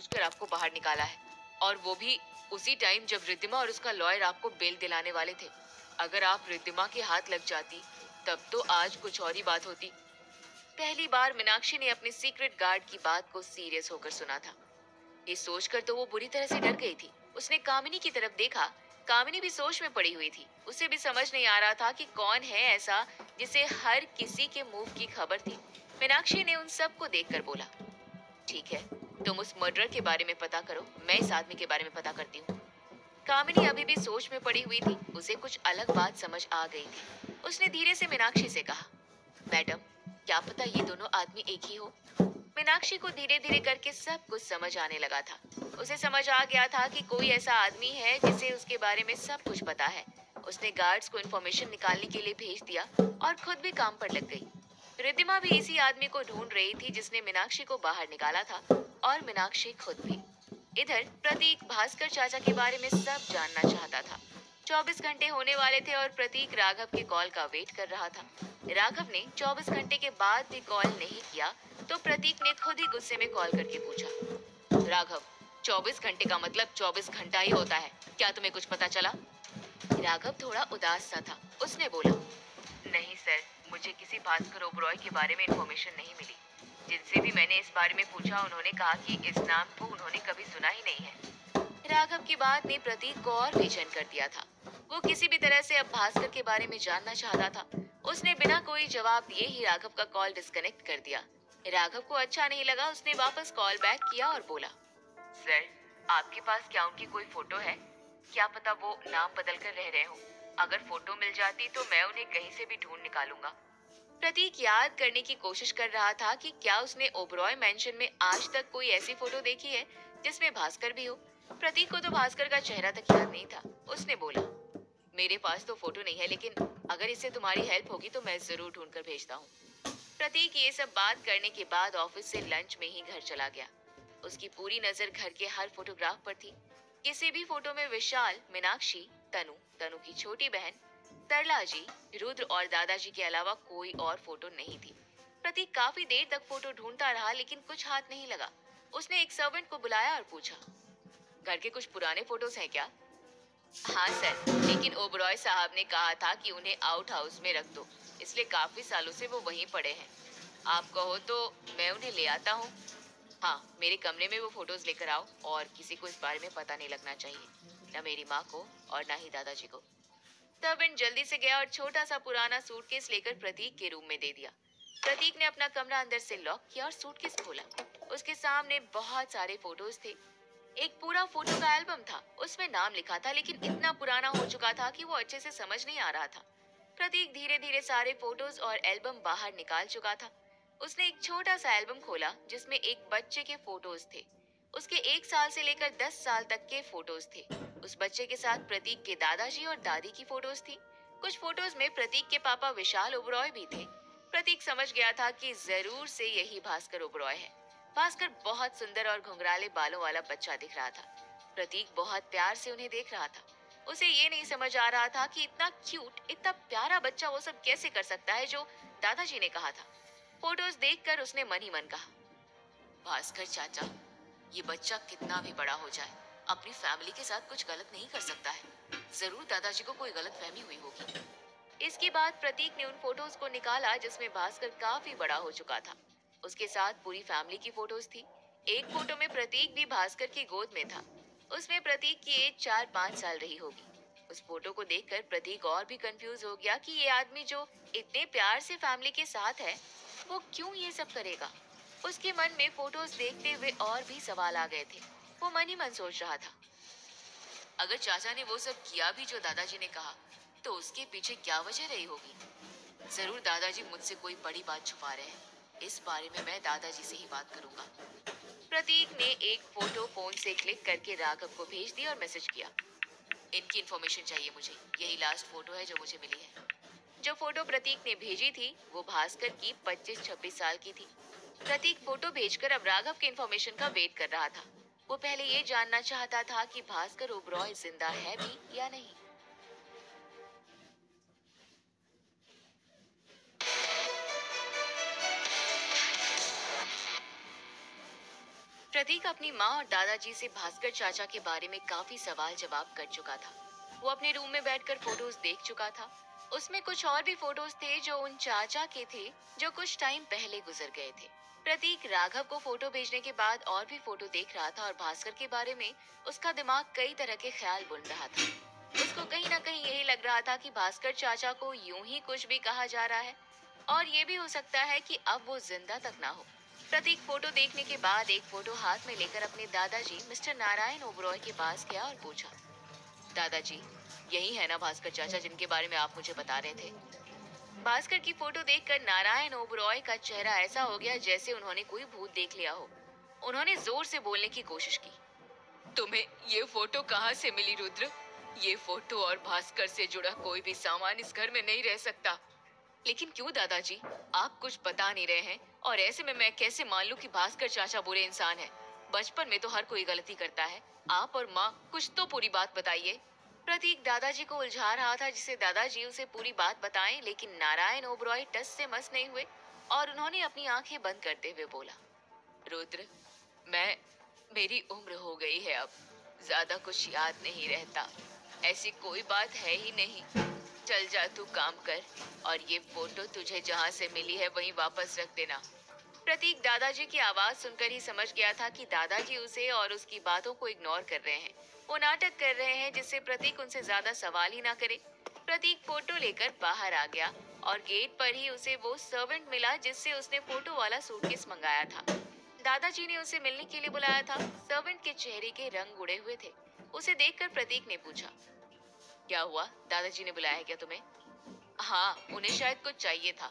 सोचकर आपको बाहर निकाला है, और वो भी उसी टाइम जब रिद्धिमा और उसका लॉयर आपको बेल दिलाने वाले थे। अगर आप रिद्धिमा के हाथ लग जाती तब तो आज कुछ और ही बात होती। पहली बार मीनाक्षी ने अपने सीक्रेट गार्ड की बात को सीरियस होकर सुना था। ये सोचकर तो वो बुरी तरह से डर गई थी। उसने कामिनी की तरफ देखा। कामिनी भी सोच में पड़ी हुई थी। उसे भी समझ नहीं आ रहा था कि कौन है ऐसा जिसे हर किसी के मूव की खबर थी। मीनाक्षी ने उन सबको देखकर बोला, ठीक है, तुम उस मर्डर के बारे में पता करो, मैं इस आदमी के बारे में पता करती हूँ। कामिनी अभी भी सोच में पड़ी हुई थी। उसे कुछ अलग बात समझ आ गई थी। उसने धीरे से मीनाक्षी से कहा, मैडम, क्या पता ये दोनों आदमी एक ही हो। मीनाक्षी को धीरे धीरे करके सब कुछ समझ आने लगा था। उसे समझ आ गया था कि कोई ऐसा आदमी है जिसे उसके बारे में सब कुछ पता है। उसने गार्ड्स को इन्फॉर्मेशन निकालने के लिए भेज दिया और खुद भी काम पर लग गई। रिद्धिमा भी इसी आदमी को ढूंढ रही थी जिसने मीनाक्षी को बाहर निकाला था, और मीनाक्षी खुद भी। इधर प्रतीक भास्कर चाचा के बारे में सब जानना चाहता था। 24 घंटे होने वाले थे और प्रतीक राघव के कॉल का वेट कर रहा था। राघव ने 24 घंटे के बाद भी कॉल नहीं किया तो प्रतीक ने खुद ही गुस्से में कॉल करके पूछा, राघव, 24 घंटे का मतलब 24 घंटा ही होता है, क्या तुम्हें कुछ पता चला? राघव थोड़ा उदास सा था। उसने बोला, नहीं सर, मुझे किसी भास्कर ओबरॉय के बारे में इंफॉर्मेशन नहीं मिली। जिनसे भी मैंने इस बारे में पूछा उन्होंने कहा कि इस नाम को उन्होंने कभी सुना ही नहीं है। राघव की बात ने प्रतीक को और बेचैन कर दिया था। वो किसी भी तरह से अब भास्कर के बारे में जानना चाहता था। उसने बिना कोई जवाब दिए ही राघव का कॉल डिस्कनेक्ट कर दिया। राघव को अच्छा नहीं लगा। उसने वापस कॉल बैक किया और बोला, सर, आपके पास क्या उनकी कोई फोटो है? क्या पता वो नाम बदल कर रह रहे हो। अगर फोटो मिल जाती तो मैं उन्हें कहीं से भी ढूंढ निकालूंगा। प्रतीक याद करने की कोशिश कर रहा था कि क्या उसने ओबरॉय मेंशन में आज तक कोई ऐसी फोटो देखी है जिसमें भास्कर भी हो। प्रतीक को तो भास्कर का चेहरा तक याद नहीं था। उसने बोला, मेरे पास तो फोटो नहीं है, लेकिन अगर इससे तुम्हारी हेल्प होगी तो मैं जरूर ढूंढ कर भेजता हूँ। प्रतीक ये सब बात करने के बाद ऑफिस से लंच में ही घर चला गया। उसकी पूरी नजर घर के हर फोटोग्राफ पर थी। किसी भी फोटो में विशाल, मीनाक्षी, तनु, तनु की छोटी बहन, सरला जी, रुद्र और दादाजी के अलावा कोई और फोटो नहीं थी। प्रतीक काफी देर तक फोटो ढूंढता रहा लेकिन कुछ हाथ नहीं लगा। उसने एक सर्वेंट को बुलाया और पूछा, घर के कुछ पुराने फोटोज हैं क्या? हाँ सर, लेकिन ओबरॉय साहब ने कहा था कि उन्हें आउट हाउस में रख दो, इसलिए काफी सालों से वो वहीं पड़े हैं। आप कहो तो मैं उन्हें ले आता हूँ। हाँ, मेरे कमरे में वो फोटोज लेकर आओ, और किसी को इस बारे में पता नहीं लगना चाहिए, न मेरी माँ को और न ही दादाजी को। सर्वेंट जल्दी से गया और छोटा सा पुराना सूटकेस लेकर प्रतीक के रूम में दे दिया। प्रतीक ने अपना कमरा अंदर से लॉक किया और सूटकेस खोला। उसके सामने बहुत सारे फोटोज थे। एक पूरा फोटो का एल्बम था। उसमें नाम लिखा था, लेकिन इतना पुराना हो चुका था कि वो अच्छे से समझ नहीं आ रहा था। प्रतीक धीरे धीरे सारे फोटोज और एल्बम बाहर निकाल चुका था। उसने एक छोटा सा एल्बम खोला जिसमें एक बच्चे के फोटोज थे। उसके 1 साल से लेकर 10 साल तक के फोटोज थे। उस बच्चे के साथ प्रतीक के दादाजी और दादी की फोटोज थी। कुछ फोटोज में प्रतीक के पापा विशाल ओबरॉय भी थे। प्रतीक समझ गया था कि जरूर से यही भास्कर ओबरॉय है। भास्कर बहुत सुंदर और घुंघराले बालों वाला बच्चा दिख रहा था। प्रतीक बहुत प्यार से उन्हें देख रहा था। उसे ये नहीं समझ आ रहा था कि इतना क्यूट, इतना प्यारा बच्चा वो सब कैसे कर सकता है जो दादाजी ने कहा था। फोटोज देखकर उसने मन ही मन कहा, भास्कर चाचा, ये बच्चा कितना भी बड़ा हो जाए अपनी फैमिली के साथ कुछ गलत नहीं कर सकता है। जरूर दादाजी को कोई गलत फहमी हुई होगी। इसके बाद प्रतीक ने उन फोटोज को निकाला जिसमें भास्कर काफी बड़ा हो चुका था। उसके साथ पूरी फैमिली की फोटोज थी। एक फोटो में प्रतीक भी भास्कर की गोद में था। उसमें प्रतीक की एज 4-5 साल रही होगी। उस फोटो को देखकर प्रतीक और भी कंफ्यूज हो गया कि ये आदमी जो इतने प्यार से फैमिली के साथ है, वो क्यों ये सब करेगा। उसके मन में फोटोज देखते हुए और भी सवाल आ गए थे। वो मन ही मन सोच रहा था, अगर चाचा ने वो सब किया भी जो दादाजी ने कहा, तो उसके पीछे क्या वजह रही होगी। जरूर दादाजी मुझसे कोई बड़ी बात छुपा रहे हैं। इस बारे में मैं दादाजी से ही बात करूंगा। प्रतीक ने एक फोटो फोन से क्लिक करके राघव को भेज दिया और मैसेज किया, इनकी इन्फॉर्मेशन चाहिए मुझे, यही लास्ट फोटो है जो मुझे मिली है। जो फोटो प्रतीक ने भेजी थी वो भास्कर की 25-26 साल की थी। प्रतीक फोटो भेजकर अब राघव के इन्फॉर्मेशन का वेट कर रहा था। वो पहले ये जानना चाहता था कि भास्कर ओबरॉय जिंदा है भी या नहीं। प्रतीक अपनी माँ और दादाजी से भास्कर चाचा के बारे में काफी सवाल जवाब कर चुका था। वो अपने रूम में बैठकर फोटोज देख चुका था। उसमें कुछ और भी फोटोज थे जो उन चाचा के थे जो कुछ टाइम पहले गुजर गए थे। प्रतीक राघव को फोटो भेजने के बाद और भी फोटो देख रहा था और भास्कर के बारे में उसका दिमाग कई तरह के ख्याल बुन रहा था। उसको कहीं ना कहीं यही लग रहा था कि भास्कर चाचा को यूं ही कुछ भी कहा जा रहा है और ये भी हो सकता है कि अब वो जिंदा तक ना हो। प्रतीक फोटो देखने के बाद एक फोटो हाथ में लेकर अपने दादाजी मिस्टर नारायण ओबरॉय के पास गया और पूछा, दादाजी, यही है ना भास्कर चाचा जिनके बारे में आप मुझे बता रहे थे? भास्कर की फोटो देखकर नारायण ओबरॉय का चेहरा ऐसा हो गया जैसे उन्होंने कोई भूत देख लिया हो। उन्होंने जोर से बोलने की कोशिश की, तुम्हें ये फोटो कहाँ से मिली रुद्र? ये फोटो और भास्कर से जुड़ा कोई भी सामान इस घर में नहीं रह सकता। लेकिन क्यों दादाजी, आप कुछ बता नहीं रहे हैं और ऐसे में मैं कैसे मान लूं कि भास्कर चाचा बुरे इंसान हैं? बचपन में तो हर कोई गलती करता है। आप और माँ कुछ तो पूरी बात बताइए। प्रतीक दादाजी को उलझा रहा था जिसे दादाजी उसे पूरी बात बताएं, लेकिन नारायण ओबरॉय टस से मस नहीं हुए और उन्होंने अपनी आंखें बंद करते हुए बोला, रुद्र, मैं मेरी उम्र हो गई है, अब ज्यादा कुछ याद नहीं रहता। ऐसी कोई बात है ही नहीं। चल जा, तू काम कर और ये फोटो तुझे जहाँ से मिली है वहीं वापस रख देना। प्रतीक दादाजी की आवाज सुनकर ही समझ गया था कि दादाजी उसे और उसकी बातों को इग्नोर कर रहे हैं। वो नाटक कर रहे हैं जिससे प्रतीक उनसे ज्यादा सवाल ही ना करे। प्रतीक फोटो लेकर बाहर आ गया और गेट पर ही उसे वो सर्वेंट मिला जिससे उसने फोटो वाला सूटकेस मंगाया था। दादाजी ने उसे मिलने के लिए बुलाया था। सर्वेंट के चेहरे के रंग उड़े हुए थे। उसे देखकर प्रतीक ने पूछा, क्या हुआ, दादाजी ने बुलाया है क्या तुम्हें? हाँ, उन्हें शायद कुछ चाहिए था।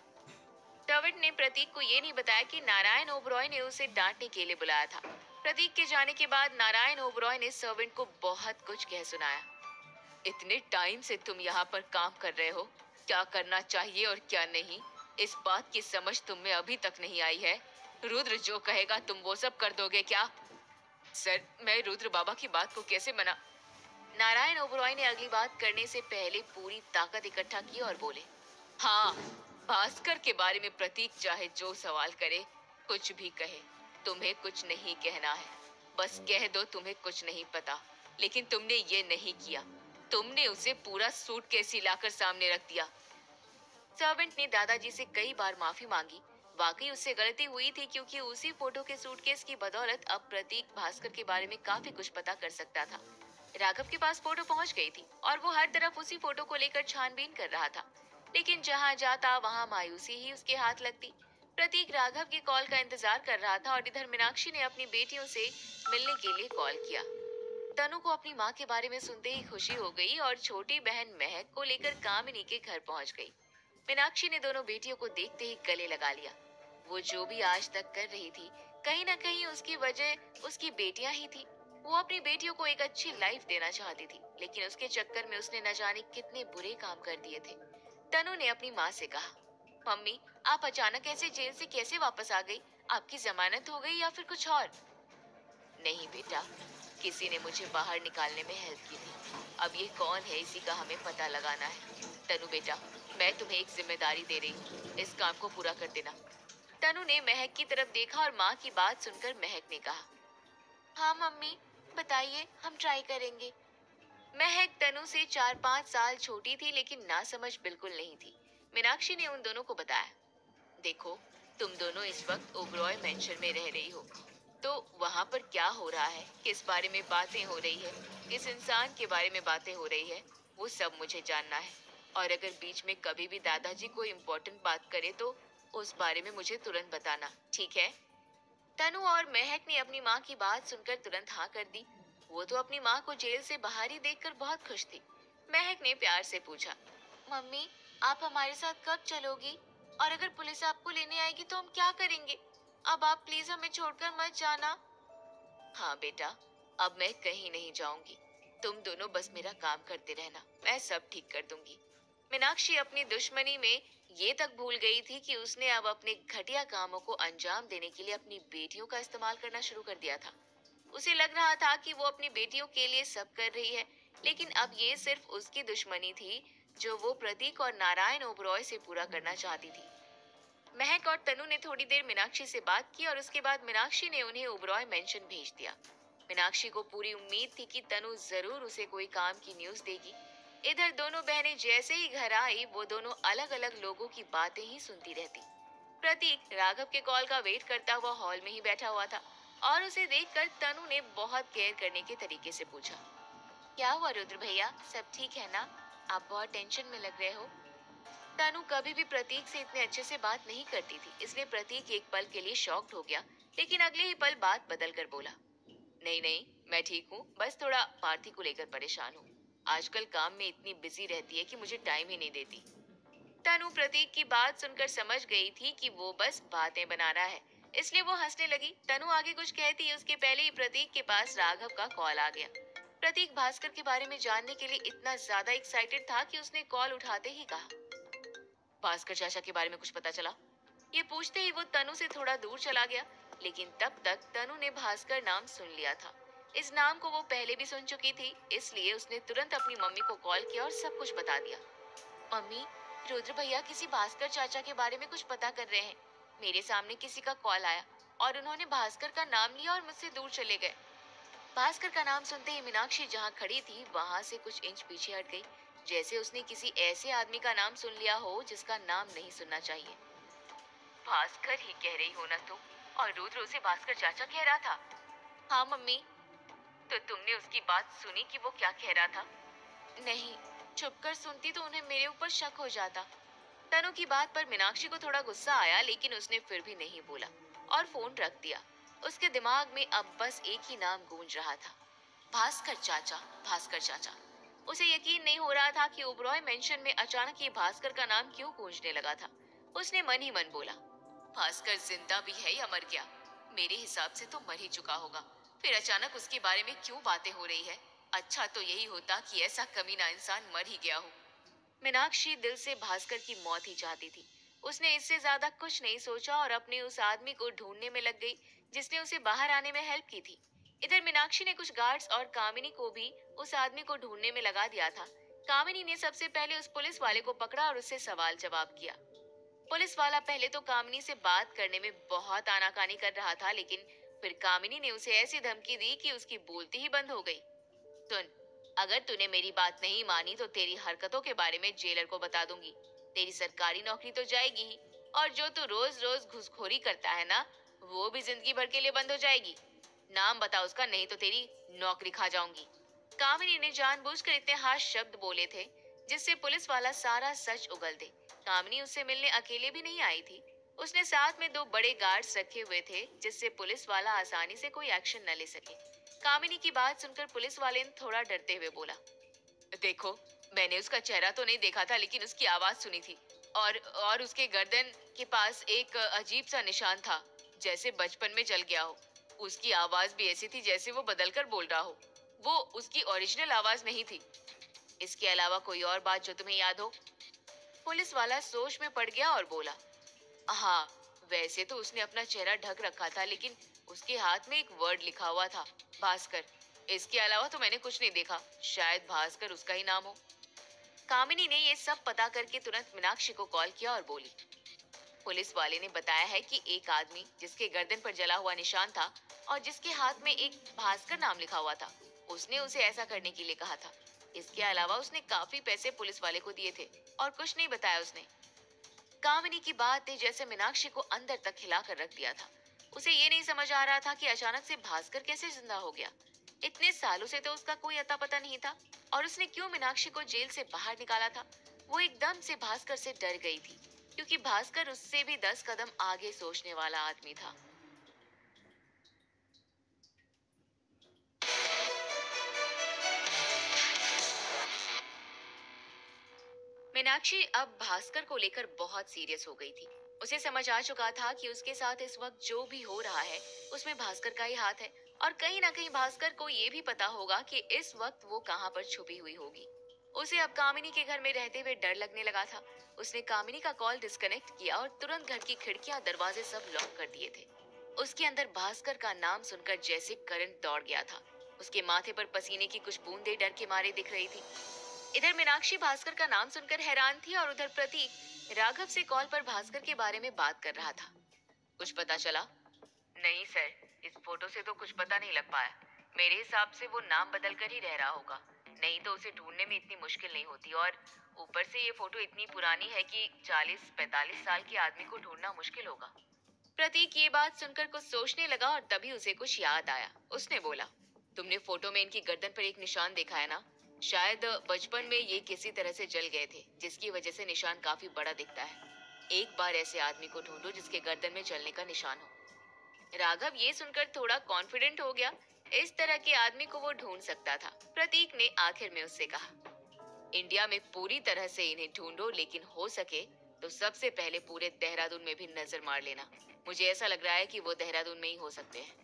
सर्वेंट ने प्रतीक को ये नहीं बताया कि नारायण ओबरॉय ने उसे डांटने के लिए बुलाया था। प्रतीक के जाने के बाद नारायण ओबरॉय ने सर्वेंट को बहुत कुछ कह सुनाया। इतने टाइम से तुम यहाँ पर काम कर रहे हो, क्या करना चाहिए और क्या नहीं, इस बात की समझ तुम में अभी तक नहीं आई है। रुद्र जो कहेगा तुम वो सब कर दोगे क्या? सर, मैं रुद्र बाबा की बात को कैसे मना? नारायण ओबरॉय ने अगली बात करने से पहले पूरी ताकत इकट्ठा की और बोले, हाँ, भास्कर के बारे में प्रतीक चाहे जो सवाल करे, कुछ भी कहे, तुम्हें कुछ नहीं कहना है। बस कह दो तुम्हें कुछ नहीं पता। लेकिन तुमने ये नहीं किया। तुमने उसे पूरा सूटकेस ही लाकर सामने रख दिया। सर्वेंट ने दादाजी से कई बार माफी मांगी। वाकई उससे गलती हुई थी क्योंकि उसी फोटो के सूटकेस की बदौलत अब प्रतीक भास्कर के बारे में काफी कुछ पता कर सकता था। राघव के पास फोटो पहुंच गई थी और वो हर तरफ उसी फोटो को लेकर छानबीन कर रहा था, लेकिन जहां जाता वहां मायूसी ही उसके हाथ लगती। प्रतीक राघव की कॉल का इंतजार कर रहा था और इधर मीनाक्षी ने अपनी बेटियों से मिलने के लिए कॉल किया। तनु को अपनी माँ के बारे में सुनते ही खुशी हो गई और छोटी बहन महक को लेकर कामिनी के घर पहुंच गई। मीनाक्षी ने दोनों बेटियों को देखते ही गले लगा लिया। वो जो भी आज तक कर रही थी, कहीं ना कहीं उसकी वजह उसकी बेटियां ही थी। वो अपनी बेटियों को एक अच्छी लाइफ देना चाहती थी, लेकिन उसके चक्कर में उसने न जाने कितने बुरे काम कर दिए थे। तनु ने अपनी माँ से कहा, मम्मी, आप अचानक ऐसे जेल से कैसे वापस आ गई? आपकी जमानत हो गई या फिर कुछ और? नहीं बेटा, किसी ने मुझे बाहर निकालने में हेल्प की थी। अब ये कौन है इसी का हमें पता लगाना है। तनु बेटा, मैं तुम्हें एक जिम्मेदारी दे रही हूँ, इस काम को पूरा कर देना। तनु ने महक की तरफ देखा और माँ की बात सुनकर महक ने कहा, हाँ मम्मी, बताइए, हम ट्राई करेंगे। महक तनु से 4-5 साल छोटी थी लेकिन ना समझ बिल्कुल नहीं थी। मीनाक्षी ने उन दोनों को बताया, देखो, तुम दोनों इस वक्त ओबरॉय मेंशन में रह रही हो, तो वहाँ पर क्या हो रहा है, किस बारे में बातें हो रही है, किस इंसान के बारे में बातें हो रही है, वो सब मुझे जानना है। और अगर बीच में कभी भी दादाजी कोई इम्पोर्टेंट बात करे तो उस बारे में मुझे तुरंत बताना, ठीक है? तनु और महक ने अपनी माँ की बात सुनकर तुरंत हाँ कर दी। वो तो अपनी माँ को जेल से बाहर ही देखकर बहुत खुश थी। महक ने प्यार से पूछा, मम्मी, आप हमारे साथ कब चलोगी? और अगर पुलिस आपको लेने आएगी तो हम क्या करेंगे? अब आप प्लीज हमें छोड़कर मत जाना। हाँ बेटा, अब मैं कहीं नहीं जाऊंगी। तुम दोनों बस मेरा काम करते रहना, मैं सब ठीक कर दूंगी। मीनाक्षी अपनी दुश्मनी में ये तक भूल गई थी कि उसने अब अपने घटिया कामों को अंजाम देने के लिए अपनी बेटियों का इस्तेमाल करना शुरू कर दिया था। उसे लग रहा था कि वो अपनी बेटियों के लिए सब कर रही है, लेकिन अब ये सिर्फ उसकी दुश्मनी थी जो वो प्रतीक और नारायण ओबरॉय से पूरा करना चाहती थी। महक और तनु ने थोड़ी देर मीनाक्षी से बात की और उसके बाद मीनाक्षी ने उन्हें ओबरॉय मेंशन भेज दिया। मीनाक्षी को पूरी उम्मीद थी कि तनु जरूर उसे कोई काम की न्यूज देगी। इधर दोनों बहनें जैसे ही घर आई वो दोनों अलग अलग लोगों की बातें ही सुनती रहती। प्रतीक राघव के कॉल का वेट करता हुआ हॉल में ही बैठा हुआ था और उसे देखकर तनु ने बहुत केयर करने के तरीके से पूछा, क्या हुआ रुद्र भैया, सब ठीक है ना? आप बहुत टेंशन में लग रहे हो। तनु कभी भी प्रतीक से इतने अच्छे से बात नहीं करती थी, इसलिए प्रतीक एक पल के लिए शॉक्ड हो गया, लेकिन अगले ही पल बात बदल कर बोला, नहीं नहीं, मैं ठीक हूँ, बस थोड़ा पार्थी को लेकर परेशान हूँ। आजकल काम में इतनी बिजी रहती है कि मुझे टाइम ही नहीं देती। तनु प्रतीक की बात सुनकर समझ गई थी कि वो बस बातें बना रहा है, इसलिए वो हंसने लगी। तनु आगे कुछ कहती उसके पहले ही प्रतीक के पास राघव का कॉल आ गया। प्रतीक भास्कर के बारे में जानने के लिए इतना ज्यादा एक्साइटेड था कि उसने कॉल उठाते ही कहा, भास्कर चाचा के बारे में कुछ पता चला? ये पूछते ही वो तनु से थोड़ा दूर चला गया, लेकिन तब तक तनु ने भास्कर नाम सुन लिया था। इस नाम को वो पहले भी सुन चुकी थी, इसलिए उसने तुरंत अपनी मम्मी को कॉल किया और सब कुछ बता दिया। मम्मी, रुद्र भैया किसी भास्कर चाचा के बारे में कुछ पता कर रहे हैं। मेरे सामने किसी का कॉल आया और उन्होंने भास्कर का नाम लिया और मुझसे दूर चले गए। भास्कर का नाम सुनते ही मीनाक्षी जहाँ खड़ी थी वहां से कुछ इंच पीछे हट गई, जैसे उसने किसी ऐसे आदमी का नाम सुन लिया हो जिसका नाम नहीं सुनना चाहिए। भास्कर ही कह रही हो ना तुम? और रुद्र उसे भास्कर चाचा कह रहा था? हाँ मम्मी। तो तुमने उसकी बात सुनी कि वो क्या कह रहा था? नहीं, छुपकर सुनती तो उन्हें मेरे ऊपर शक हो जाता। तनु की बात पर मीनाक्षी को थोड़ा गुस्सा आया, लेकिन उसने फिर भी नहीं बोला और फोन रख दिया। उसके दिमाग में अब बस एक ही नाम गूंज रहा था, भास्कर चाचा, भास्कर चाचा। उसे यकीन नहीं हो रहा था कि ओबरॉय मेंशन में अचानक ये भास्कर का नाम क्यों गूंजने लगा था। उसने मन ही मन बोला, भास्कर जिंदा भी है या मर गया? मेरे हिसाब से तो मर ही चुका होगा, फिर अचानक उसके बारे में क्यों बातें हो रही है? अच्छा तो यही होता कि ऐसा कमीना इंसान मर ही गया हो। मीनाक्षी दिल से भास्कर की मौत ही चाहती थी। उसने इससे ज्यादा कुछ नहीं सोचा और अपने उस आदमी को ढूंढने में लग गई जिसने उसे बाहर आने में हेल्प की थी। इधर मीनाक्षी ने कुछ गार्ड्स और कामिनी को भी उस आदमी को ढूंढने में लगा दिया था। कामिनी ने सबसे पहले उस पुलिस वाले को पकड़ा और उससे सवाल जवाब किया। पुलिस वाला पहले तो कामिनी से बात करने में बहुत आनाकानी कर रहा था, लेकिन फिर कामिनी ने उसे ऐसी धमकी दी कि उसकी बोलती ही बंद हो गई। सुन, अगर तूने मेरी बात नहीं मानी तो तेरी हरकतों के बारे में जेलर को बता दूंगी। तेरी सरकारी नौकरी तो जाएगी ही, और जो तू रोज रोज घूसखोरी करता है ना, वो भी जिंदगी भर के लिए बंद हो जाएगी। नाम बता उसका, नहीं तो तेरी नौकरी खा जाऊंगी। कामिनी ने जानबूझकर इतने हार्श शब्द बोले थे जिससे पुलिस वाला सारा सच उगल दे। कामिनी उससे मिलने अकेले भी नहीं आई थी, उसने साथ में दो बड़े गार्ड्स रखे हुए थे जिससे पुलिस वाला आसानी से कोई एक्शन न ले सके। कामिनी की बात सुनकर पुलिस वाले ने थोड़ा डरते हुए बोला, देखो, मैंने उसका चेहरा तो नहीं देखा था, लेकिन उसकी आवाज सुनी थी और उसके गर्दन के पास एक अजीब सा निशान था, जैसे बचपन में जल गया हो। उसकी आवाज भी ऐसी थी जैसे वो बदलकर बोल रहा हो। वो उसकी ओरिजिनल आवाज नहीं थी। इसके अलावा कोई और बात जो तुम्हें याद हो? पुलिस वाला सोच में पड़ गया और बोला, हाँ, वैसे तो उसने अपना चेहरा ढक रखा था, लेकिन उसके हाथ में एक वर्ड लिखा हुआ था, भास्कर। इसके अलावा तो मैंने कुछ नहीं देखा, शायद भास्कर उसका ही नाम हो। कामिनी ने ये सब पता करके तुरंत मीनाक्षी को कॉल किया और बोली, पुलिस वाले ने बताया है कि एक आदमी जिसके गर्दन पर जला हुआ निशान था और जिसके हाथ में एक भास्कर नाम लिखा हुआ था, उसने उसे ऐसा करने के लिए कहा था। इसके अलावा उसने काफी पैसे पुलिस वाले को दिए थे और कुछ नहीं बताया उसने। कामिनी की बात ने जैसे मीनाक्षी को अंदर तक हिला कर रख दिया था। उसे ये नहीं समझ आ रहा था कि अचानक से भास्कर कैसे जिंदा हो गया। इतने सालों से तो उसका कोई अता पता नहीं था, और उसने क्यों मीनाक्षी को जेल से बाहर निकाला था। वो एकदम से भास्कर से डर गई थी, क्योंकि भास्कर उससे भी 10 कदम आगे सोचने वाला आदमी था। मीनाक्षी अब भास्कर को लेकर बहुत सीरियस हो गई थी। उसे समझ आ चुका था कि उसके साथ इस वक्त जो भी हो रहा है उसमें भास्कर का ही हाथ है, और कहीं ना कहीं भास्कर को ये भी पता होगा कि इस वक्त वो कहाँ पर छुपी हुई होगी। उसे अब कामिनी के घर में रहते हुए डर लगने लगा था। उसने कामिनी का कॉल डिस्कनेक्ट किया और तुरंत घर की खिड़कियां दरवाजे सब लॉक कर दिए थे। उसके अंदर भास्कर का नाम सुनकर जैसे करंट दौड़ गया था। उसके माथे पर पसीने की कुछ बूंदें डर के मारे दिख रही थी। इधर मीनाक्षी भास्कर का नाम सुनकर हैरान थी और उधर प्रतीक राघव से कॉल पर भास्कर के बारे में बात कर रहा था। कुछ पता चला? नहीं सर, इस फोटो से तो कुछ पता नहीं लग पाया। मेरे हिसाब से वो नाम बदल कर ही रह रहा होगा, नहीं तो उसे ढूंढने में इतनी मुश्किल नहीं होती। और ऊपर से ये फोटो इतनी पुरानी है कि 40-45 साल के आदमी को ढूंढना मुश्किल होगा। प्रतीक ये बात सुनकर कुछ सोचने लगा और तभी उसे कुछ याद आया। उसने बोला, तुमने फोटो में इनकी गर्दन पर एक निशान देखा है ना? शायद बचपन में ये किसी तरह से जल गए थे, जिसकी वजह से निशान काफी बड़ा दिखता है। एक बार ऐसे आदमी को ढूंढो जिसके गर्दन में जलने का निशान हो। राघव ये सुनकर थोड़ा कॉन्फिडेंट हो गया। इस तरह के आदमी को वो ढूंढ सकता था। प्रतीक ने आखिर में उससे कहा, इंडिया में पूरी तरह से इन्हें ढूंढो, लेकिन हो सके तो सबसे पहले पूरे देहरादून में भी नजर मार लेना। मुझे ऐसा लग रहा है कि वो देहरादून में ही हो सकते हैं।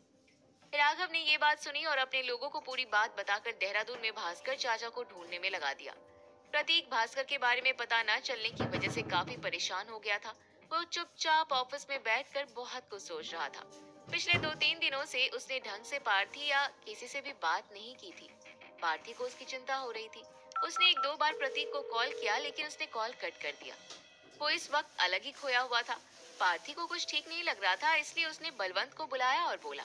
राघव ने ये बात सुनी और अपने लोगों को पूरी बात बताकर देहरादून में भास्कर चाचा को ढूंढने में लगा दिया। प्रतीक भास्कर के बारे में पता न चलने की वजह से काफी परेशान हो गया था। वो चुपचाप ऑफिस में बैठकर बहुत कुछ सोच रहा था। पिछले 2-3 दिनों से उसने ढंग से पार्थी या किसी से भी बात नहीं की थी। पार्थी को उसकी चिंता हो रही थी। उसने 1-2 बार प्रतीक को कॉल किया, लेकिन उसने कॉल कट कर दिया। वो इस वक्त अलग ही खोया हुआ था। पार्थी को कुछ ठीक नहीं लग रहा था, इसलिए उसने बलवंत को बुलाया और बोला,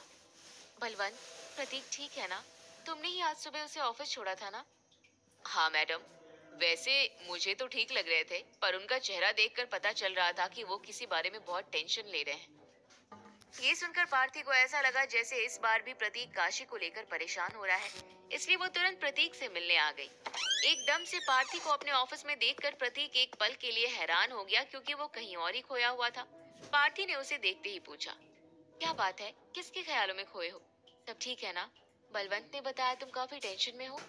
बलवंत, प्रतीक ठीक है ना? तुमने ही आज सुबह उसे ऑफिस छोड़ा था ना? हाँ मैडम, वैसे मुझे तो ठीक लग रहे थे, पर उनका चेहरा देखकर पता चल रहा था कि वो किसी बारे में बहुत टेंशन ले रहे हैं। ये सुनकर पार्थी को ऐसा लगा जैसे इस बार भी प्रतीक काशी को लेकर परेशान हो रहा है, इसलिए वो तुरंत प्रतीक से मिलने आ गई। एकदम से पार्थी को अपने ऑफिस में देखकर प्रतीक एक पल के लिए हैरान हो गया, क्योंकि वो कहीं और ही खोया हुआ था। पार्थी ने उसे देखते ही पूछा, क्या बात है, किसके ख्यालों में खोए हो? सब ठीक है ना? बलवंत ने बताया तुम काफी टेंशन में हो।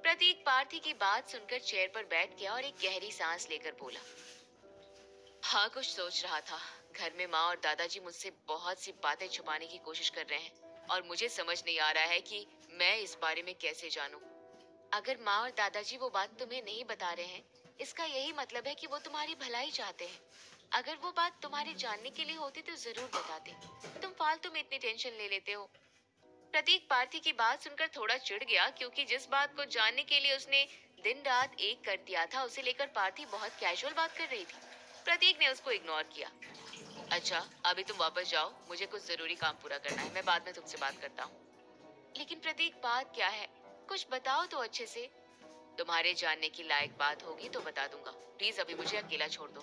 प्रतीक पार्थी की बात सुनकर चेयर पर बैठ गया और एक गहरी सांस लेकर बोला, हाँ कुछ सोच रहा था। घर में माँ और दादाजी मुझसे बहुत सी बातें छुपाने की कोशिश कर रहे हैं और मुझे समझ नहीं आ रहा है कि मैं इस बारे में कैसे जानूं। अगर माँ और दादाजी वो बात तुम्हें नहीं बता रहे हैं, इसका यही मतलब है कि वो तुम्हारी भलाई चाहते हैं। अगर वो बात तुम्हारे जानने के लिए होती तो जरूर बताते। तुम फालतू में इतनी टेंशन ले लेते हो। प्रतीक पार्थी की बात सुनकर थोड़ा चिढ़ गया, क्योंकि जिस बात को जानने के लिए उसने दिन रात एक कर दिया था, उसे लेकर पार्थी बहुत कैजुअल बात कर रही थी। प्रतीक ने उसको इग्नोर किया। अच्छा, अभी तुम वापस जाओ, मुझे कुछ जरूरी काम पूरा करना है, मैं बाद में तुमसे बात करता हूँ। लेकिन प्रतीक बात क्या है, कुछ बताओ तो अच्छे से। तुम्हारे जानने की लायक बात होगी तो बता दूंगा, प्लीज अभी मुझे अकेला छोड़ दो।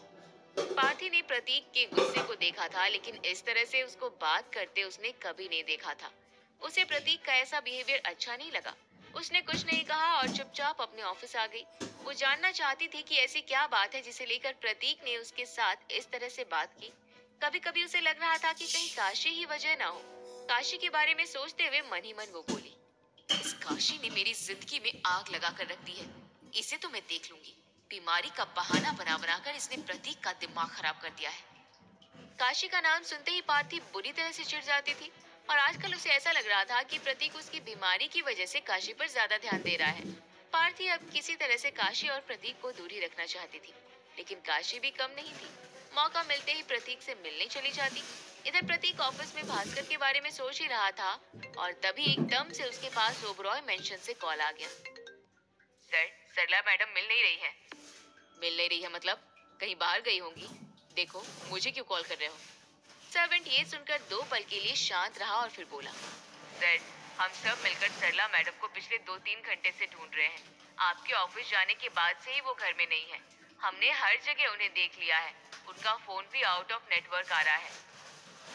पार्थी ने प्रतीक के गुस्से को देखा था, लेकिन इस तरह से उसको बात करते उसने कभी नहीं देखा था। उसे प्रतीक का ऐसा बिहेवियर अच्छा नहीं लगा। उसने कुछ नहीं कहा और चुपचाप अपने ऑफिस आ गई। वो जानना चाहती थी कि ऐसी क्या बात है जिसे लेकर प्रतीक ने उसके साथ इस तरह से बात की। कभी कभी उसे लग रहा था कि कहीं काशी ही वजह ना हो। काशी के बारे में सोचते हुए मन ही मन वो बोली, इस काशी ने मेरी जिंदगी में आग लगा कर रख दी है। इसे तो मैं देख लूंगी। बीमारी का बहाना बना बनाकर इसने प्रतीक का दिमाग खराब कर दिया है। काशी का नाम सुनते ही पार्थी बुरी तरह से चिढ़ जाती थी और आजकल उसे ऐसा लग रहा था कि प्रतीक उसकी बीमारी की वजह से काशी पर ज्यादा ध्यान दे रहा है। पार्थी अब किसी तरह से काशी और प्रतीक को दूरी रखना चाहती थी, लेकिन काशी भी कम नहीं थी। मौका मिलते ही प्रतीक से मिलने चली जाती। इधर प्रतीक ऑफिस में भास्कर के बारे में सोच ही रहा था और तभी एकदम से उसके पास ओबरॉय मेंशन से कॉल आ गया। सर, सरला मैडम मिल नहीं रही है। मिल नहीं रही है मतलब? कहीं बाहर गई होंगी। देखो, मुझे क्यों कॉल कर रहे हो? सर्वेंट ये सुनकर 2 पल के लिए शांत रहा और फिर बोला, सर, हम सब मिलकर सरला मैडम को पिछले 2-3 घंटे से ढूंढ रहे हैं। आपके ऑफिस जाने के बाद से ही वो घर में नहीं है। हमने हर जगह उन्हें देख लिया है। उनका फोन भी आउट ऑफ नेटवर्क आ रहा है।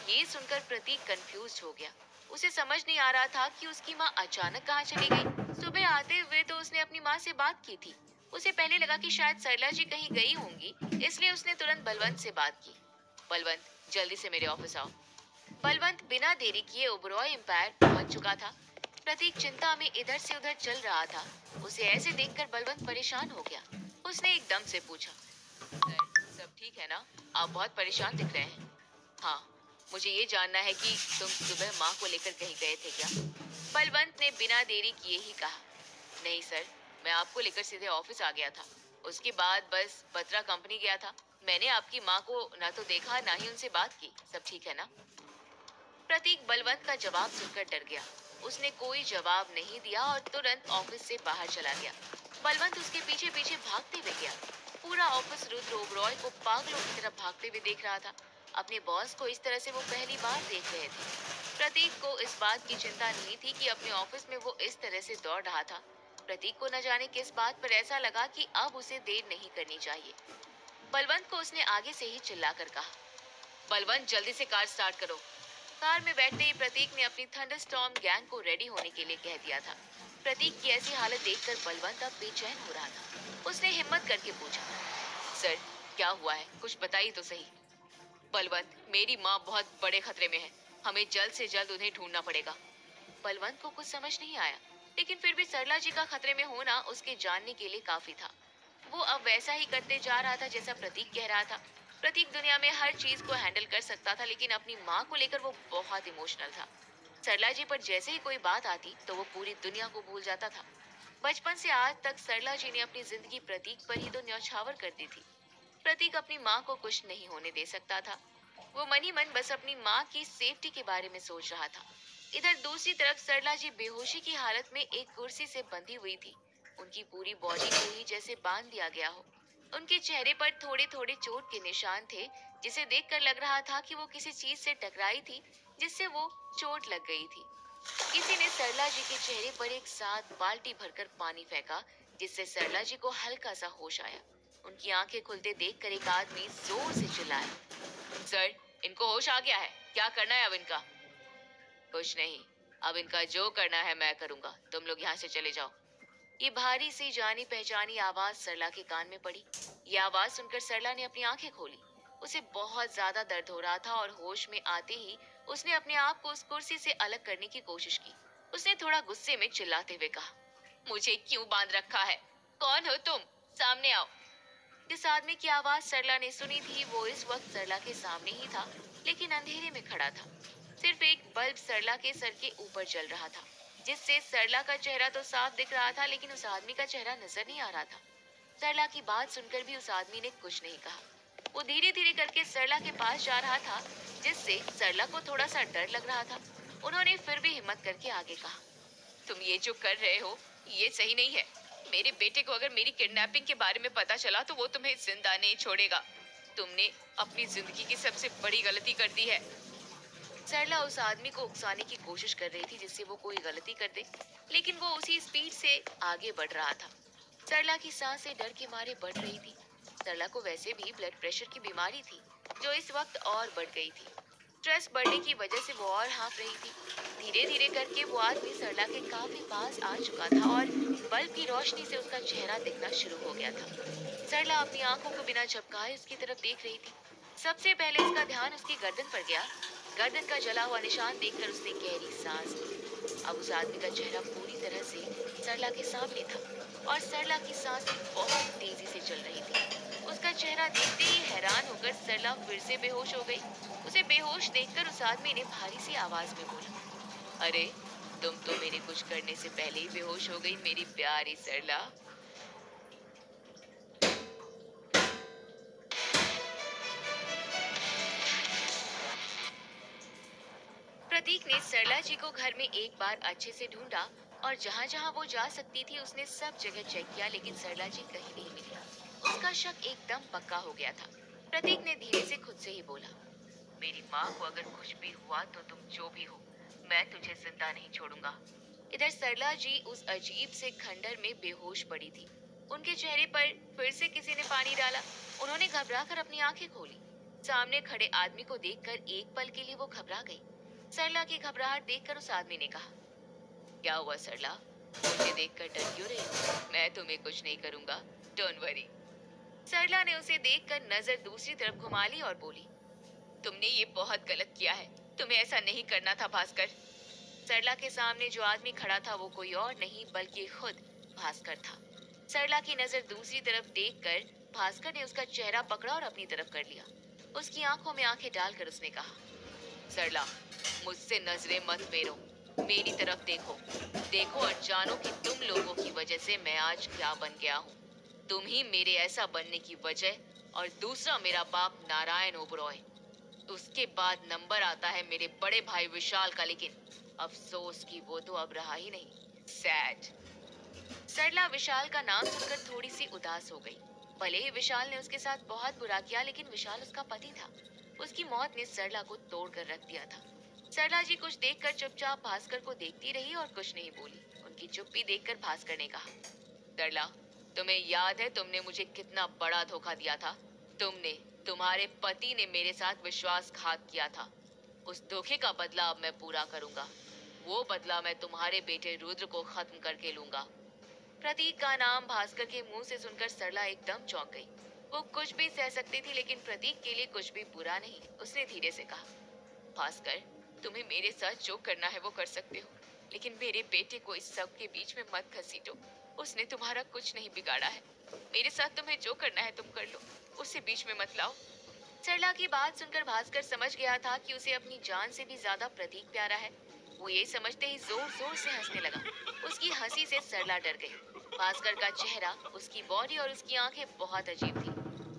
ये सुनकर प्रतीक कंफ्यूज हो गया। उसे समझ नहीं आ रहा था कि उसकी माँ अचानक कहाँ चली गई। सुबह आते हुए तो उसने अपनी माँ से बात की थी। उसे पहले लगा कि शायद सरला जी कहीं गई होंगी, इसलिए उसने तुरंत बलवंत से बात की। बलवंत, जल्दी से मेरे ऑफिस आओ। बलवंत बिना देरी किए ओबरॉय एम्पायर पहुंच चुका था। प्रतीक चिंता में इधर से उधर चल रहा था। उसे ऐसे देखकर बलवंत परेशान हो गया। उसने एकदम से पूछा, सर, सब ठीक है ना? आप बहुत परेशान दिख रहे हैं। हाँ, मुझे ये जानना है कि तुम सुबह माँ को लेकर कहीं गए थे क्या? बलवंत ने बिना देरी किए ही कहा, नहीं सर, मैं आपको लेकर सीधे ऑफिस आ गया था। उसके बाद बस बत्रा कंपनी गया था। मैंने आपकी माँ को ना तो देखा ना ही उनसे बात की। सब ठीक है ना? प्रतीक बलवंत का जवाब सुनकर डर गया। उसने कोई जवाब नहीं दिया और तुरंत ऑफिस से बाहर चला गया। बलवंत उसके पीछे पीछे भागते हुए गया। पूरा ऑफिस रुद्र ओबरॉय को पागलों की तरह भागते हुए देख रहा था। अपने बॉस को इस तरह से वो पहली बार देख रहे थे। प्रतीक को इस बात की चिंता नहीं थी कि अपने ऑफिस में वो इस तरह से दौड़ रहा था। प्रतीक को न जाने किस बात पर ऐसा लगा कि अब उसे देर नहीं करनी चाहिए। बलवंत को उसने आगे से ही चिल्लाकर कहा, बलवंत जल्दी से कार स्टार्ट करो। कार में बैठते ही प्रतीक ने अपनी थंडरस्टॉर्म गैंग को रेडी होने के लिए कह दिया था। प्रतीक की ऐसी हालत देखकर बलवंत अब बेचैन हो रहा था। उसने हिम्मत करके पूछा, सर क्या हुआ है, कुछ बताइए तो सही। बलवंत, मेरी माँ बहुत बड़े खतरे में है, हमें जल्द से जल्द उन्हें ढूंढना पड़ेगा। बलवंत को कुछ समझ नहीं आया, लेकिन फिर भी सरला जी का खतरे में होना उसके जानने के लिए काफी था। वो अब वैसा ही करते जा रहा था जैसा प्रतीक कह रहा था। प्रतीक दुनिया में हर चीज को हैंडल कर सकता था, लेकिन अपनी माँ को लेकर वो बहुत इमोशनल था। सरला जी पर जैसे ही कोई बात आती तो वो पूरी दुनिया को भूल जाता था। बचपन से आज तक सरला जी ने अपनी जिंदगी प्रतीक पर ही तो न्यौछावर कर दी थी। प्रतीक अपनी माँ को कुछ नहीं होने दे सकता था। वो मन ही मन बस अपनी माँ की सेफ्टी के बारे में सोच रहा था। इधर दूसरी तरफ सरला जी बेहोशी की हालत में एक कुर्सी से बंधी हुई थी। उनकी पूरी बॉडी को ही जैसे बांध दिया गया हो। उनके चेहरे पर थोड़े थोड़े चोट के निशान थे, जिसे देखकर लग रहा था कि वो किसी चीज से टकराई थी जिससे वो चोट लग गई थी। किसी ने सरला जी के चेहरे पर एक साथ बाल्टी भरकर पानी फेंका, जिससे सरला जी को हल्का सा होश आया। उनकी आंखें खुलते देखकर एक आदमी जोर से चिल्लाया, सर इनको होश आ गया है, क्या करना है अब इनका? कुछ नहीं, अब इनका जो करना है मैं करूंगा, तुम लोग यहाँ से चले जाओ। ये भारी सी जानी पहचानी आवाज सरला के कान में पड़ी। ये आवाज सुनकर सरला ने अपनी आंखें खोली। उसे बहुत ज्यादा दर्द हो रहा था और होश में आते ही उसने अपने आप को उस कुर्सी से अलग करने की कोशिश की। उसने थोड़ा गुस्से में चिल्लाते हुए कहा, मुझे क्यों बांध रखा है? कौन हो तुम? सामने आओ। जिस आदमी की आवाज सरला ने सुनी थी वो इस वक्त सरला के सामने ही था, लेकिन अंधेरे में खड़ा था। सिर्फ एक बल्ब सरला के सर के ऊपर जल रहा था, जिससे सरला का चेहरा तो साफ दिख रहा था, लेकिन उस आदमी का चेहरा नजर नहीं आ रहा था। सरला की बात सुनकर भी उस आदमी ने कुछ नहीं कहा। वो धीरे धीरे करके सरला के पास जा रहा था, जिससे सरला को थोड़ा सा डर लग रहा था। उन्होंने फिर भी हिम्मत करके आगे कहा, तुम ये जो कर रहे हो ये सही नहीं है। मेरे बेटे को अगर मेरी किडनैपिंग के बारे में पता चला तो वो तुम्हें जिंदा नहीं छोड़ेगा। तुमने अपनी जिंदगी की सबसे बड़ी गलती कर दी है। सरला उस आदमी को उकसाने की कोशिश कर रही थी जिससे वो कोई गलती कर दे, लेकिन वो उसी स्पीड से आगे बढ़ रहा था। सरला की सांसें डर के मारे बढ़ रही थी। सरला को वैसे भी ब्लड प्रेशर की बीमारी थी, जो इस वक्त और बढ़ गई थी। स्ट्रेस बढ़ने की वजह से वो और हाँफ रही थी। धीरे धीरे करके वो आदमी सरला के काफी पास आ चुका था और बल्ब की रोशनी से उसका चेहरा दिखना शुरू हो गया था। सरला अपनी आंखों को बिना झपकाए उसकी तरफ देख रही थी। सबसे पहले उसका ध्यान उसकी गर्दन पर गया। गर्दन का जला हुआ निशान देखकर उसने गहरी सांस ली। अब उस आदमी का चेहरा पूरी तरह से सरला के सामने था और सरला की सांसें बहुत तेजी से चल रही थी। उसका चेहरा देखते ही हैरान होकर सरला फिर से बेहोश हो गई। उसे बेहोश देखकर उस आदमी ने भारी सी आवाज में बोला, अरे तुम तो मेरे कुछ करने से पहले ही बेहोश हो गई मेरी प्यारी सरला। प्रतीक ने सरला जी को घर में एक बार अच्छे से ढूंढा और जहाँ जहाँ वो जा सकती थी उसने सब जगह चेक किया, लेकिन सरला जी कहीं नहीं मिली। उसका शक एकदम पक्का हो गया था। प्रतीक ने धीरे से खुद से ही बोला, मेरी माँ को अगर कुछ भी हुआ तो तुम जो भी हो, मैं तुझे जिंदा नहीं छोड़ूंगा। इधर सरला जी उस अजीब से खंडर में बेहोश पड़ी थी। उनके चेहरे पर फिर से किसी ने पानी डाला। उन्होंने घबराकर अपनी आंखें खोली। सामने खड़े आदमी को देखकर एक पल के लिए वो घबरा गई। सरला की घबराहट देखकर उस आदमी ने कहा, क्या हुआ सरला, मुझे देखकर डर क्यों रही हो? मैं तुम्हें कुछ नहीं करूंगा, डोंट वरी। सरला ने उसे देखकर नजर दूसरी तरफ घुमा ली और बोली, तुमने ये बहुत गलत किया है, तुम्हें ऐसा नहीं करना था भास्कर। सरला के सामने जो आदमी खड़ा था वो कोई और नहीं बल्कि खुद भास्कर था। सरला की नजर दूसरी तरफ देखकर भास्कर ने उसका चेहरा पकड़ा और अपनी तरफ कर लिया। उसकी आंखों में आंखें डालकर उसने कहा, सरला मुझसे नजरें मत फेरो, मेरी तरफ देखो। देखो और जानो कि तुम लोगों की वजह से मैं आज क्या बन गया हूँ। तुम ही मेरे ऐसा बनने की वजह, और दूसरा मेरा बाप नारायण ओबरॉय। उसके बाद नंबर आता है मेरे बड़े भाई विशाल का, लेकिन अफसोस कि वो तो अब रहा ही नहीं। सैड। सरला विशाल का नाम सुनकर थोड़ी सी उदास हो गई। भले ही विशाल ने उसके साथ बहुत बुरा किया, लेकिन विशाल उसका पति था। उसकी मौत ने सरला को तोड़ कर रख दिया था। सरला जी कुछ देखकर चुपचाप भास्कर को देखती रही और कुछ नहीं बोली। उनकी चुप्पी देखकर भास्कर ने कहा, सरला, तुम्हें याद है तुमने मुझे कितना बड़ा धोखा दिया था? तुमने, तुम्हारे पति ने मेरे साथ विश्वासघात किया था। उस धोखे का बदला अब मैं पूरा करूंगा। वो बदला मैं तुम्हारे बेटे रुद्र को खत्म करके लूंगा। प्रतीक का नाम भास्कर के मुंह से सुनकर सरला एकदम चौंक गई। वो कुछ भी सह सकती थी, लेकिन प्रतीक के लिए कुछ भी बुरा नहीं। उसने धीरे से कहा, भास्कर, तुम्हें मेरे साथ जो करना है वो कर सकते हो, लेकिन मेरे बेटे को इस सब के बीच में मत घसीटो। उसने तुम्हारा कुछ नहीं बिगाड़ा है। मेरे साथ तुम्हें जो करना है तुम कर लो, उसे बीच में मत लाओ। सरला की बात सुनकर भास्कर समझ गया था कि उसे अपनी जान से भी ज्यादा प्रतीक प्यारा है। वो ये समझते ही जोर जोर से हंसने लगा। उसकी हंसी से सरला डर गई। भास्कर का चेहरा, उसकी बॉडी और उसकी आंखें बहुत अजीब थी।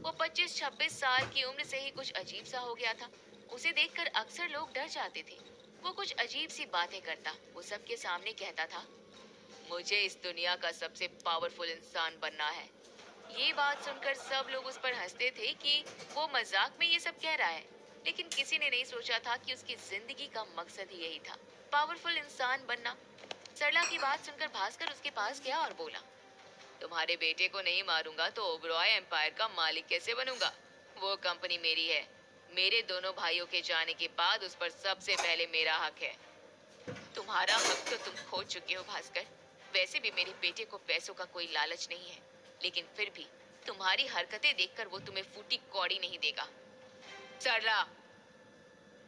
वो 25-26 साल की उम्र से ही कुछ अजीब सा हो गया था। उसे देखकर अक्सर लोग डर जाते थे। वो कुछ अजीब सी बातें करता। वो सबके सामने कहता था, मुझे इस दुनिया का सबसे पावरफुल इंसान बनना है। ये बात सुनकर सब लोग उस पर हंसते थे कि वो मजाक में ये सब कह रहा है, लेकिन किसी ने नहीं सोचा था कि उसकी जिंदगी का मकसद ही यही था, पावरफुल इंसान बनना। सरला की बात सुनकर भास्कर उसके पास गया और बोला, तुम्हारे बेटे को नहीं मारूंगा तो ओबरॉय एम्पायर का मालिक कैसे बनूंगा? वो कंपनी मेरी है। मेरे दोनों भाइयों के जाने के बाद उस पर सबसे पहले मेरा हक है। तुम्हारा हक तो तुम खो चुके हो भास्कर। वैसे भी मेरे बेटे को पैसों का कोई लालच नहीं है, लेकिन फिर भी तुम्हारी हरकतें देखकर वो तुम्हें फूटी कौड़ी नहीं देगा। सरला!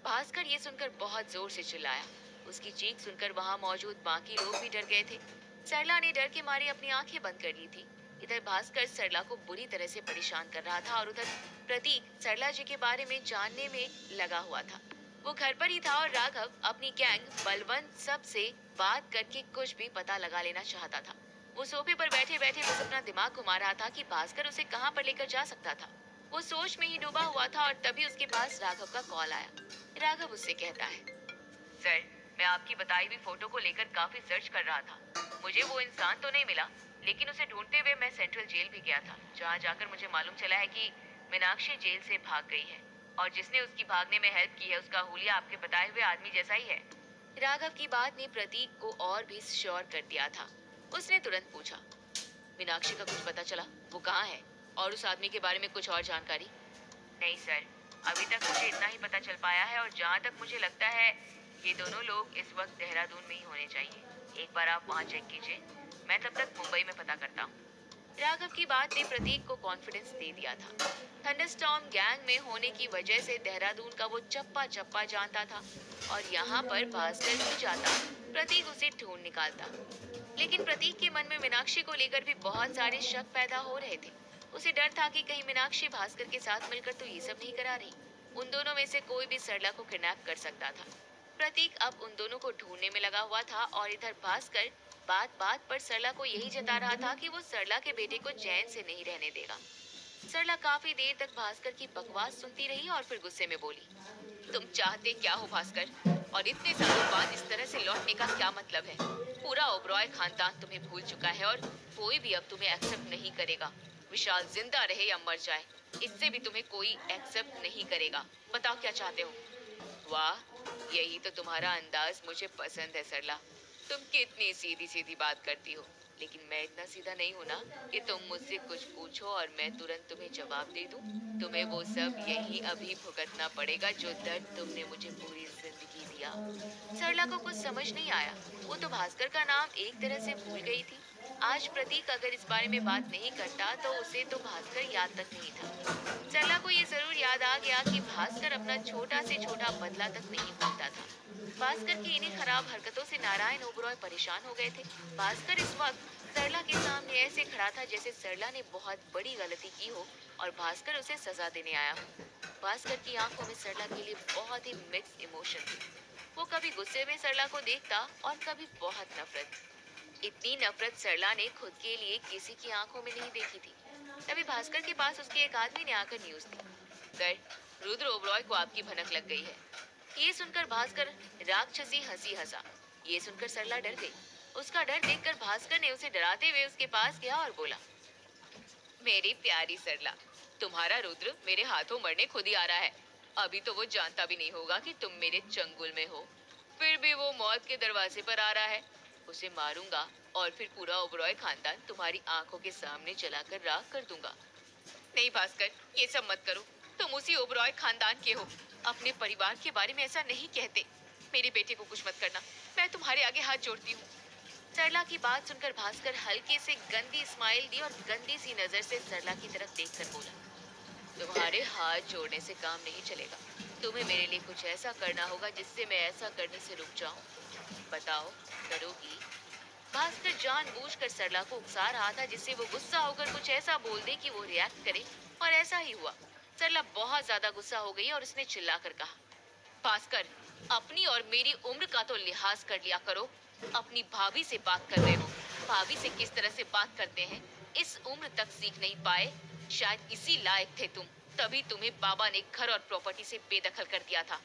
भास्कर ये सुनकर बहुत जोर से चिल्लाया। उसकी चीख सुनकर वहां मौजूद बाकी लोग भी डर गए थे। सरला ने डर के मारे अपनी आंखें बंद कर ली थी। इधर भास्कर सरला को बुरी तरह से परेशान कर रहा था और उधर प्रतीक सरला जी के बारे में जानने में लगा हुआ था। वो घर पर ही था और राघव अपनी गैंग बलवंत सब से बात करके कुछ भी पता लगा लेना चाहता था। वो सोफे पर बैठे बैठे बस अपना दिमाग घुमा रहा था कि भास्कर उसे कहाँ पर लेकर जा सकता था। वो सोच में ही डूबा हुआ था और तभी उसके पास राघव का कॉल आया। राघव उससे कहता है, सर, मैं आपकी बताई हुई फोटो को लेकर काफी सर्च कर रहा था। मुझे वो इंसान तो नहीं मिला, लेकिन उसे ढूंढते हुए मैं सेंट्रल जेल भी गया था, जहाँ जाकर मुझे मालूम चला है कि मीनाक्षी जेल से भाग गई है और जिसने उसकी भागने में हेल्प की है उसका हुलिया आपके बताए हुए आदमी जैसा ही है। राघव की बात ने प्रतीक को और भी श्योर कर दिया था। उसने तुरंत पूछा, मीनाक्षी का कुछ पता चला? वो कहाँ है? और उस आदमी के बारे में कुछ और जानकारी? नहीं सर, अभी तक मुझे इतना ही पता चल पाया है और जहाँ तक मुझे लगता है ये दोनों लोग इस वक्त देहरादून में ही होने चाहिए। एक बार आप वहाँ चेक कीजिए, मैं तब तक मुंबई में पता करता हूँ। राघव की बात ने प्रतीक को कॉन्फिडेंस दे दिया था। थंडरस्टॉर्म गैंग में होने की वजह से देहरादून का वो चप्पा चप्पा जानता था और यहाँ पर भास्कर भी जाता, प्रतीक उसे ढूंढ निकालता। लेकिन प्रतीक के मन में मीनाक्षी को लेकर भी बहुत सारे शक पैदा हो रहे थे। उसे डर था कि कहीं मीनाक्षी भास्कर के साथ मिलकर तो ये सब नहीं करा रही। उन दोनों में से कोई भी सरला को किडनैप कर सकता था। प्रतीक अब उन दोनों को ढूंढने में लगा हुआ था और इधर भास्कर बात बात पर सरला को यही जता रहा था कि वो सरला के बेटे को चैन से नहीं रहने देगा। सरला काफी देर तक भास्कर की बकवास सुनती रही और फिर गुस्से में बोली, तुम चाहते क्या हो भास्कर? और इतने सालों बाद इस तरह से लौटने का क्या मतलब है? पूरा ओबरॉय खानदान तुम्हें भूल चुका है और कोई भी अब तुम्हें एक्सेप्ट नहीं करेगा। विशाल जिंदा रहे या मर जाए, इससे भी तुम्हें कोई एक्सेप्ट नहीं करेगा। बताओ क्या चाहते हो? वाह, यही तो तुम्हारा अंदाज मुझे पसंद है सरला। तुम कितनी सीधी सीधी बात करती हो, लेकिन मैं इतना सीधा नहीं हूँ ना कि तुम मुझसे कुछ पूछो और मैं तुरंत तुम्हें जवाब दे दूँ। तुम्हें वो सब यही अभी भुगतना पड़ेगा जो दर्द तुमने मुझे पूरी जिंदगी दिया। सरला को कुछ समझ नहीं आया। वो तो भास्कर का नाम एक तरह से भूल गई थी। आज प्रतीक अगर इस बारे में बात नहीं करता तो उसे तो भास्कर याद तक नहीं था। सरला को ये जरूर याद आ गया कि भास्कर अपना छोटा से छोटा बदला तक नहीं भूलता था। भास्कर की इन्हीं खराब हरकतों से नारायण ओबरॉय परेशान हो गए थे। भास्कर इस वक्त सरला के सामने ऐसे खड़ा था जैसे सरला ने बहुत बड़ी गलती की हो और भास्कर उसे सजा देने आया हो। भास्कर की आंखों में सरला के लिए बहुत ही मिक्स इमोशन थे। वो कभी गुस्से में सरला को देखता और कभी बहुत नफरत। इतनी नफरत सरला ने खुद के लिए किसी की आंखों में नहीं देखी थी। तभी भास्कर के पास उसके एक आदमी ने आकर न्यूज दी, सर, रुद्र ओबरॉय को आपकी भनक लग गई है। ये सुनकर भास्कर राक्षसी हंसी हंसा। ये सुनकर सरला डर गई। उसका डर देखकर भास्कर ने उसे डराते हुए उसके पास गया और बोला, मेरी प्यारी सरला, तुम्हारा रुद्र मेरे हाथों मरने खुद ही आ रहा है। अभी तो वो जानता भी नहीं होगा कि तुम मेरे चंगुल में हो, फिर भी वो मौत के दरवाजे पर आ रहा है। उसे मारूंगा और फिर पूरा ओबरॉय खानदान तुम्हारी आंखों के सामने जलाकर राख कर दूंगा। नहीं भास्कर, ये सब मत करो। तुम उसी ओबरॉय खानदान के हो। अपने परिवार के बारे में ऐसा नहीं कहते। मेरे बेटे को कुछ मत करना, मैं तुम्हारे आगे हाथ जोड़ती हूँ। सरला की बात सुनकर भास्कर हल्के से गंदी स्माइल दी और गंदी सी नजर से सरला की तरफ देखकर बोला, तुम्हारे हाथ जोड़ने से काम नहीं चलेगा। तुम्हें मेरे लिए कुछ ऐसा करना होगा जिससे मैं ऐसा करने से रुक जाऊं। बताओ, करोगी? भास्कर जानबूझकर सरला को उकसा रहा था जिससे वो गुस्सा होकर कुछ ऐसा बोल दे कि वो रिएक्ट करे, और ऐसा ही हुआ। सरला बहुत ज्यादा गुस्सा हो गई और उसने चिल्लाकर कहा, भास्कर, अपनी और मेरी उम्र का तो लिहाज कर लिया करो। अपनी भाभी से बात कर रहे हो। भाभी से किस तरह से बात करते हैं इस उम्र तक सीख नहीं पाए। शायद इसी लायक थे तुम, तभी तुम्हें बाबा ने घर और प्रॉपर्टी से बेदखल कर दिया था।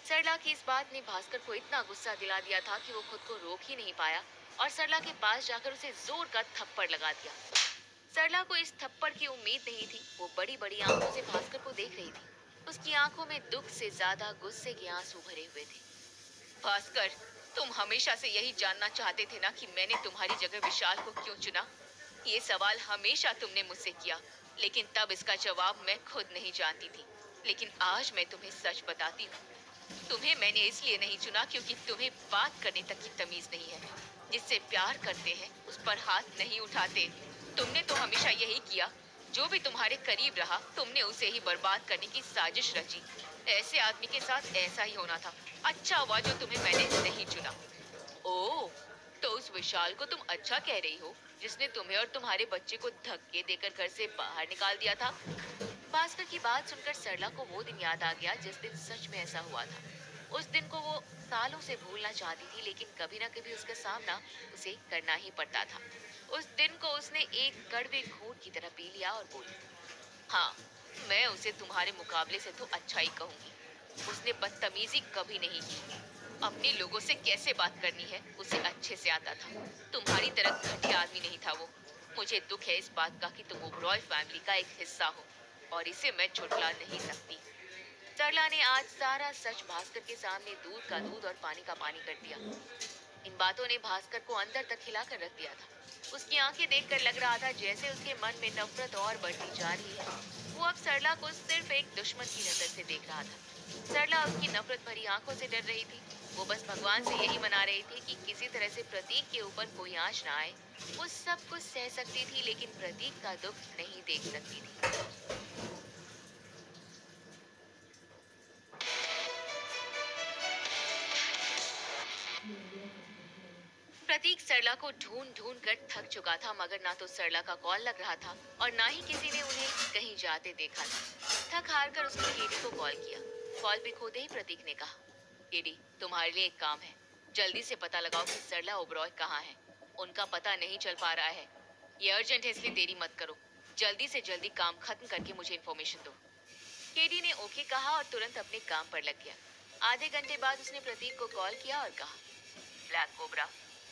सरला की इस बात ने भास्कर को इतना गुस्सा दिला दिया था कि वो खुद को रोक ही नहीं पाया और सरला के पास जाकर उसे जोर का थप्पड़ लगा दिया। सरला को इस थप्पड़ की उम्मीद नहीं थी। वो बड़ी बड़ी आंखों से भास्कर को देख रही थी। उसकी आंखों में दुख से ज्यादा गुस्से के आंसू भरे हुए थे। भास्कर, तुम हमेशा से यही जानना चाहते थे ना कि मैंने तुम्हारी जगह विशाल को क्यों चुना। ये सवाल हमेशा तुमने मुझसे किया, लेकिन तब इसका जवाब मैं खुद नहीं जानती थी। लेकिन आज मैं तुम्हें सच बताती हूँ। तुम्हें मैंने इसलिए नहीं चुना क्योंकि तुम्हें बात करने तक की तमीज नहीं है। जिससे प्यार करते हैं उस पर हाथ नहीं उठाते। तुमने तो हमेशा यही किया। जो भी तुम्हारे करीब रहा तुमने उसे ही बर्बाद करने की साजिश रची। ऐसे आदमी के साथ ऐसा ही होना था। अच्छा हुआ जो तुम्हें मैंने नहीं चुना। ओह, तो उस विशाल को तुम अच्छा कह रही हो जिसने तुम्हें और तुम्हारे बच्चे को धक्के देकर घर से बाहर निकाल दिया था। भास्कर की बात सुनकर सरला को वो दिन याद आ गया जिस दिन सच में ऐसा हुआ था। उस दिन को वो सालों से भूलना चाहती थी, लेकिन कभी ना कभी उसका सामना उसे करना ही पड़ता था। उस दिन को उसने एक कड़वे घूंट की तरह पी लिया और बोली, हाँ, मैं उसे तुम्हारे मुकाबले से तो अच्छा ही कहूंगी। उसने बदतमीजी कभी नहीं की। अपने लोगों से कैसे बात करनी है उसे अच्छे से आता था। तुम्हारी तरह घटिया आदमी नहीं था वो। मुझे दुख है इस बात का कि तुम ओबरॉय फैमिली का एक हिस्सा हो और इसे मैं झुठला नहीं सकती। सरला ने आज सारा सच भास्कर के सामने दूध का दूध और पानी का पानी कर दिया। इन बातों ने भास्कर को अंदर तक हिलाकर रख दिया था। उसकी आंखें देखकर लग रहा था जैसे उसके मन में नफरत और बढ़ती जा रही है। वो अब सरला को सिर्फ एक दुश्मन की नजर से देख रहा था। सरला उसकी नफरत भरी आंखों से डर रही थी। वो बस भगवान से यही मना रही थी कि किसी तरह से प्रतीक के ऊपर कोई आंच ना आए। वो सब कुछ सह सकती थी, लेकिन प्रतीक का दुख नहीं देख सकती थी। प्रतीक सरला को ढूंढ ढूंढ कर थक चुका था, मगर ना तो सरला का कॉल लग रहा था और ना ही किसी ने उन्हें कहीं जाते देखा था। थक हार कर उसने केडी को कॉल किया। कॉल पे खोते ही प्रतीक ने कहा, केडी, तुम्हारे लिए एक काम है। जल्दी से पता लगाओ कि सरला ओबरॉय कहाँ है। उनका पता नहीं चल पा रहा है। ये अर्जेंट है, इसलिए देरी मत करो। जल्दी से जल्दी काम खत्म करके मुझे इन्फॉर्मेशन दो। केडी ने ओके कहा और तुरंत अपने काम पर लग गया। आधे घंटे बाद उसने प्रतीक को कॉल किया और कहा, ब्लैक कोबरा,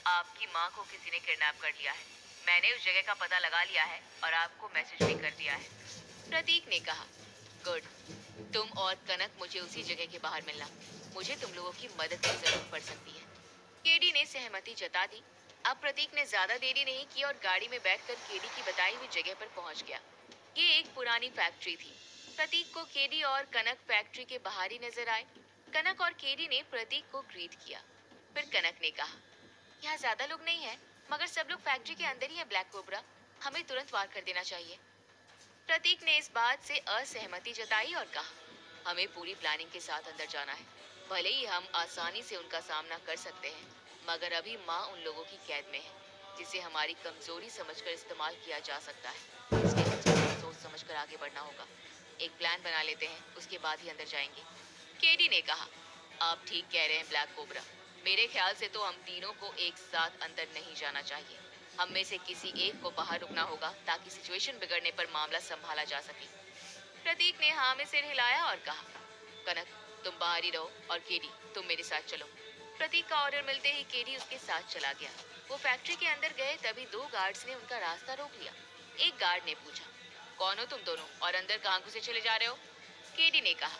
आपकी माँ को किसी ने किडनैप कर लिया है। मैंने उस जगह का पता लगा लिया है और आपको मैसेज भी कर दिया है। प्रतीक ने कहा, गुड। तुम और कनक मुझे उसी जगह के बाहर मिलना। मुझे तुम लोगों की मदद की जरूरत पड़ सकती है। केडी ने सहमति जता दी। अब प्रतीक ने ज्यादा देरी नहीं की और गाड़ी में बैठकर केडी की बताई हुई जगह पर पहुंच गया। ये एक पुरानी फैक्ट्री थी। प्रतीक को केडी और कनक फैक्ट्री के बाहर ही नजर आए। कनक और केडी ने प्रतीक को ग्रीट किया। फिर कनक ने कहा, यहाँ ज्यादा लोग नहीं हैं, मगर सब लोग फैक्ट्री के अंदर ही है ब्लैक कोबरा। हमें तुरंत वार कर देना चाहिए। प्रतीक ने इस बात से असहमति जताई और कहा, हमें पूरी प्लानिंग के साथ अंदर जाना है। भले ही हम आसानी से उनका सामना कर सकते हैं, मगर अभी माँ उन लोगों की कैद में है, जिसे हमारी कमजोरी समझकर इस्तेमाल किया जा सकता है। इसलिए हमें सोच समझकर आगे बढ़ना होगा। एक प्लान बना लेते हैं, उसके बाद ही अंदर जाएंगे। केडी ने कहा, आप ठीक कह रहे हैं ब्लैक कोबरा। मेरे ख्याल से तो हम तीनों को एक साथ अंदर नहीं जाना चाहिए। हम में से किसी एक को बाहर रुकना होगा ताकि सिचुएशन बिगड़ने पर मामला संभाला जा सके। प्रतीक ने हाँ में सिर हिलाया और कहा, कनक, तुम बाहर ही रहो और केडी, तुम मेरे साथ चलो। प्रतीक का ऑर्डर मिलते ही केडी उसके साथ चला गया। वो फैक्ट्री के अंदर गए तभी दो गार्ड्स ने उनका रास्ता रोक लिया। एक गार्ड ने पूछा। कौन हो तुम दोनों और अंदर कहाँ घुसे चले जा रहे हो? केडी ने कहा।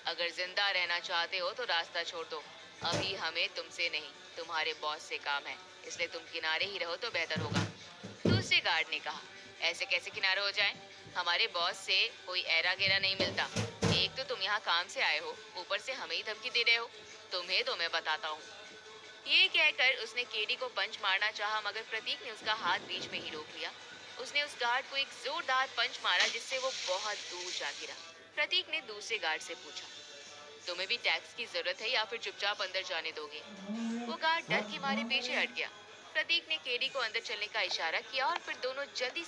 अगर जिंदा रहना चाहते हो तो रास्ता छोड़ दो। अभी हमें तुमसे नहीं, तुम्हारे बॉस से काम है, इसलिए तुम किनारे ही रहो तो बेहतर होगा। दूसरे गार्ड ने कहा। ऐसे कैसे किनारे हो जाएं? हमारे बॉस से कोई ऐरा गेरा नहीं मिलता। एक तो तुम यहाँ काम से आए हो, ऊपर से हमें ही धमकी दे रहे हो। तुम्हें तो मैं बताता हूँ। ये कहकर उसने केडी को पंच मारना चाहा, मगर प्रतीक ने उसका हाथ बीच में ही रोक लिया। उसने उस गार्ड को एक जोरदार पंच मारा जिससे वो बहुत दूर जा गिरा। प्रतीक ने दूसरे गार्ड से पूछा, तुम्हें भी टैक्स की जरूरत है या फिर चुपचाप अंदर जाने दोगे? वो गार्ड डर के मारे पीछे हट गया। प्रतीक ने केडी को अंदर चलने का इशारा किया और फिर दोनों जल्दी